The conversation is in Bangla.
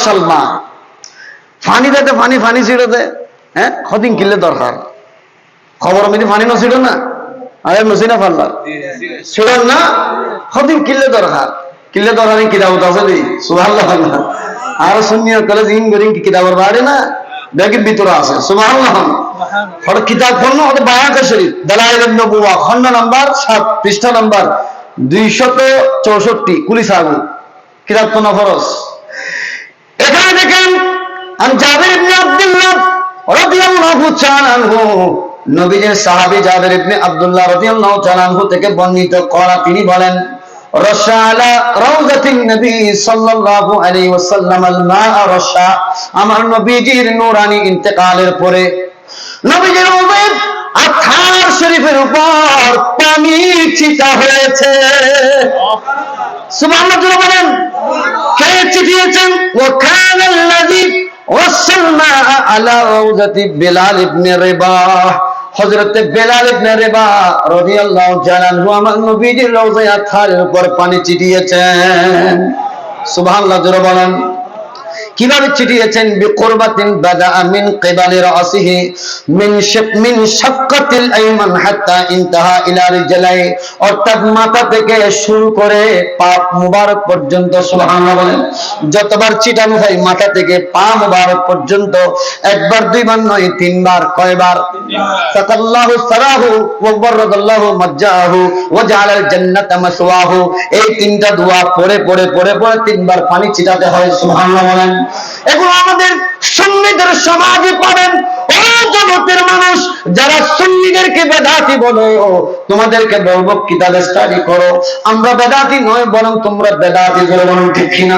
মুসলমান ফানি দিতে ফানি ছিড়ে দে, হ্যাঁ খদিন কিনলে দরকার খবর আমি ফানি নছিল না, আরে নসি না ফাল্লা ছিলেন না, খদিন কিনলে দরকার কিতাব আছে দি সুবহানাল্লাহ। আর সুন্নিয়ত কলে জিন গরিং কিতাবের বাড়ে না দেখি ভিতরে আছে সুবহানাল্লাহ। আর কিতাব পড়নো ওটা বায়াতে শরীফ দালাইলুন নবুওয়া খন্ড নাম্বার 7 পৃষ্ঠা নাম্বার 264 কুলি সাগু কিতাব তো না ফরজ। এখানে দেখেন আন জাবির ইবনে আব্দুল্লাহ রাদিয়াল্লাহু তাআলা আনহু, নবীজির সাহাবী জাবির ইবনে আব্দুল্লাহ রাদিয়াল্লাহু তাআলা আনহু থেকে বর্ণিত করা, তিনি বলেন রাশালা রাউযাতিন নবী সাল্লাল্লাহু আলাইহি ওয়াসাল্লাম আল মা রাশা, আমার নবীজির নূরানি ইন্তেকালের পরে নবীজির রওজায় আতহার শরীফের উপর পানি ছিটা হয়েছে। সুবহানাল্লাহ জোরে বলেন, কে ছিটিয়েছেন? ওয়া কানাল্লাযী ওয়াসালনা আলা রাউযাতি বিলাল ইবনে রিবাহ, হযরত বেলাল ইবনে রিবাহ রাদিয়াল্লাহু তাআলা আনহু আমার নবীজির রওজায় আতহারের উপর পানি ছিটিয়েছেন। সুবহানাল্লাহ জোরে বলেন। কিভাবে ছিটিয়েছেন? বিকুরবাতিন বাদা মিন কিবালি রাসিহি মিন শাক্কাতিল আইমান হাত্তা ইনতাহা ইলা রিজলাই, অর্থাৎ মাথা থেকে শুরু করে পা মুবারক পর্যন্ত। সুবহানাল্লাহ বলেন। যতবার ছিটানো হয় মাথা থেকে পা মুবারক পর্যন্ত, একবার দুইবার নয় তিনবার। কয়বার? সাকাল্লাহু সারাহু ওয়া বারাকাল্লাহু মাজ্জাহু ওয়া জাআলাল জান্নাতা মাসওয়াহু, এই তিনটা দোয়া পড়ে পড়ে পড়ে পড়ে তিনবার পানি ছিটাতে হয়। সুবহানাল্লাহ বলেন। এগুলো আমাদের সুন্নিদের সমাজে পাবেন। ও জগতের মানুষ যারা সুন্নিদেরকে বেদাতি বলো, তোমাদেরকে বলবো কিতাব স্টাডি করো, আমরা বেদাতি নয় বরং তোমরা বেদাতি। বলো ঠিক কিনা?